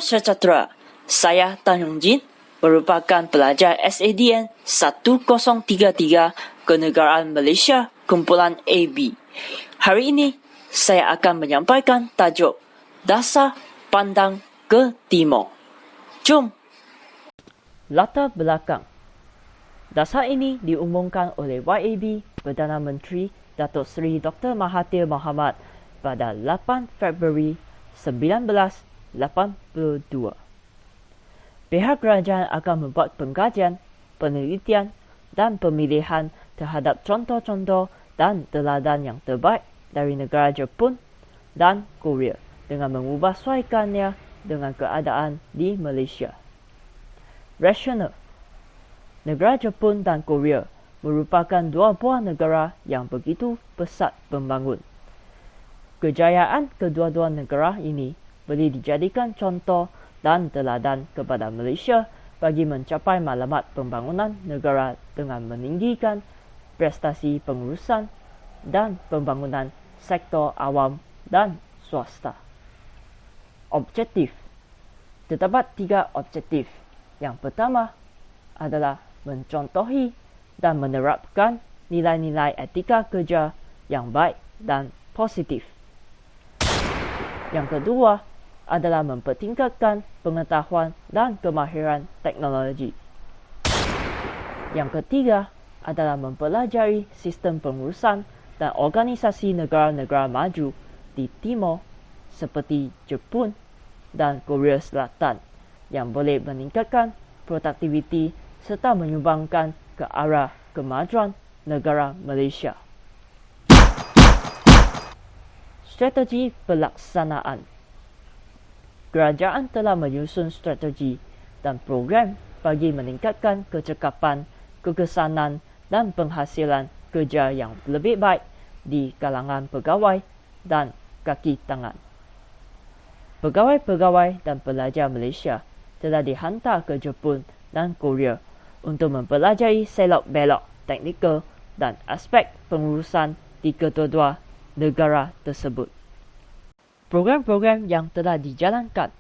sejahtera. Saya Tan Yong Jin, merupakan pelajar SADN 1033 Kenegaraan Malaysia Kumpulan AB. Hari ini, saya akan menyampaikan tajuk Dasar Pandang ke Timur. Jom! Latar belakang. Dasar ini diumumkan oleh YAB Perdana Menteri Datuk Seri Dr. Mahathir Mohamad pada 8 Februari 1982. Pihak kerajaan akan membuat pengkajian, penelitian dan pemilihan terhadap contoh-contoh dan teladan yang terbaik dari negara Jepun dan Korea dengan mengubah sesuaikannya dengan keadaan di Malaysia. Rasional. Negara Jepun dan Korea merupakan dua buah negara yang begitu pesat pembangun. Kejayaan kedua-dua negara ini boleh dijadikan contoh dan teladan kepada Malaysia bagi mencapai maklumat pembangunan negara dengan meninggikan prestasi pengurusan dan pembangunan sektor awam dan swasta. Objektif. Terdapat 3 objektif. Yang pertama adalah mencontohi dan menerapkan nilai-nilai etika kerja yang baik dan positif. Yang kedua adalah mempertingkatkan pengetahuan dan kemahiran teknologi. Yang ketiga adalah mempelajari sistem pengurusan dan organisasi negara-negara maju di Timur seperti Jepun dan Korea Selatan yang boleh meningkatkan produktiviti serta menyumbangkan ke arah kemajuan negara Malaysia. Strategi pelaksanaan. Kerajaan telah menyusun strategi dan program bagi meningkatkan kecekapan, kekesanan dan penghasilan kerja yang lebih baik di kalangan pegawai dan kaki tangan. Pegawai-pegawai dan pelajar Malaysia telah dihantar ke Jepun dan Korea untuk mempelajari selok-belok teknikal dan aspek pengurusan di kedua-dua negara tersebut. Program-program yang telah dijalankan.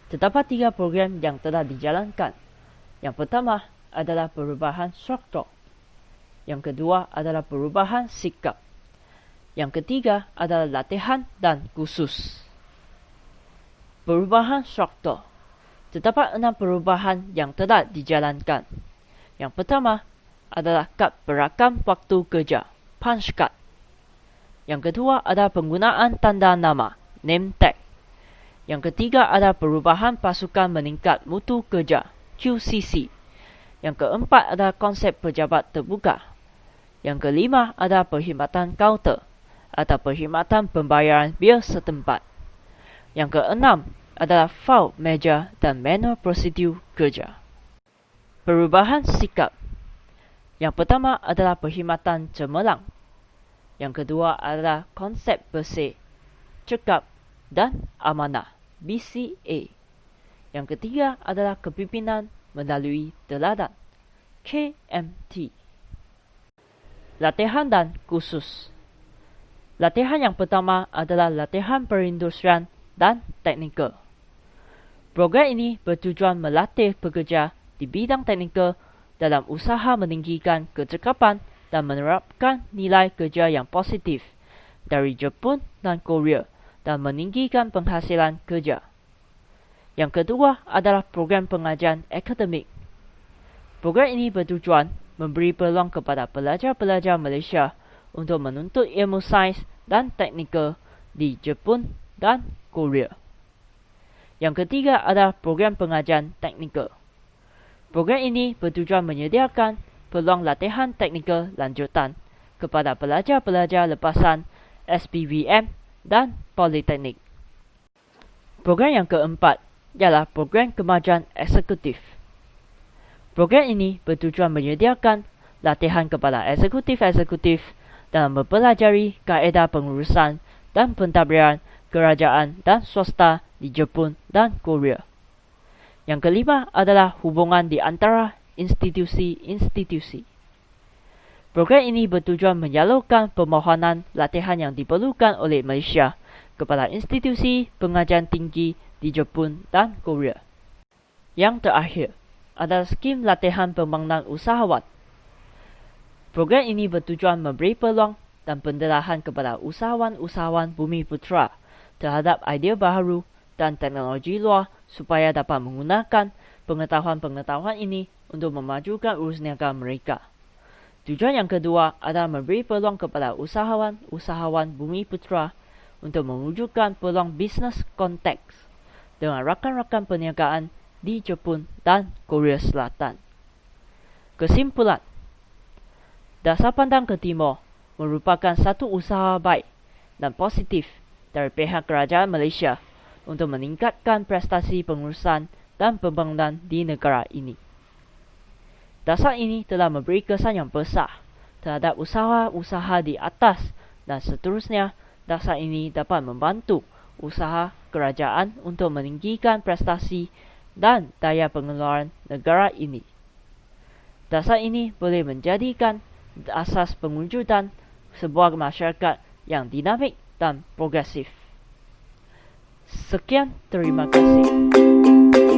Terdapat 3 program yang telah dijalankan. Yang pertama adalah perubahan struktur. Yang kedua adalah perubahan sikap. Yang ketiga adalah latihan dan kursus. Perubahan struktur. Terdapat 6 perubahan yang telah dijalankan. Yang pertama adalah kad berakam waktu kerja, punch card. Yang kedua adalah penggunaan tanda nama, name tag. Yang ketiga adalah perubahan pasukan meningkat mutu kerja, QCC. Yang keempat adalah konsep pejabat terbuka. Yang kelima adalah perkhidmatan kaunter atau perkhidmatan pembayaran bil setempat. Yang keenam adalah faul meja dan manual prosedur kerja. Perubahan sikap. Yang pertama adalah perkhidmatan cemerlang. Yang kedua adalah konsep bersih, cekap dan amanah, BCA. Yang ketiga adalah kepimpinan melalui teladan, KMT. Latihan dan kursus. Latihan yang pertama adalah latihan perindustrian dan teknikal. Program ini bertujuan melatih pekerja di bidang teknikal dalam usaha meninggikan kecekapan dan menerapkan nilai kerja yang positif dari Jepun dan Korea dan meninggikan penghasilan kerja. Yang kedua adalah program pengajian akademik. Program ini bertujuan memberi peluang kepada pelajar-pelajar Malaysia untuk menuntut ilmu sains dan teknikal di Jepun dan Korea. Yang ketiga adalah program pengajian teknikal. Program ini bertujuan menyediakan peluang latihan teknikal lanjutan kepada pelajar-pelajar lepasan SPVM dan Politeknik. Program yang keempat ialah program kemajuan eksekutif. Program ini bertujuan menyediakan latihan kepada eksekutif-eksekutif dalam mempelajari kaedah pengurusan dan pentadbiran kerajaan dan swasta di Jepun dan Korea. Yang kelima adalah hubungan di antara institusi-institusi. Program ini bertujuan menyalurkan permohonan latihan yang diperlukan oleh Malaysia kepada institusi pengajian tinggi di Jepun dan Korea. Yang terakhir adalah skim latihan pembangunan usahawan. Program ini bertujuan memberi peluang dan pendarahan kepada usahawan-usahawan Bumi Putra terhadap idea baharu dan teknologi luar supaya dapat menggunakan pengetahuan-pengetahuan ini untuk memajukan urus niaga mereka. Tujuan yang kedua adalah memberi peluang kepada usahawan-usahawan Bumi Putra untuk mewujudkan peluang bisnes konteks dengan rakan-rakan perniagaan di Jepun dan Korea Selatan. Kesimpulan, dasar pandang ke timur merupakan satu usaha baik dan positif dari pihak kerajaan Malaysia untuk meningkatkan prestasi pengurusan dan pembangunan di negara ini. Dasar ini telah memberi kesan yang besar terhadap usaha-usaha di atas dan seterusnya dasar ini dapat membantu usaha kerajaan untuk meninggikan prestasi dan daya pengeluaran negara ini. Dasar ini boleh menjadikan asas pengujudan sebuah masyarakat yang dinamik dan progresif. Sekian, terima kasih.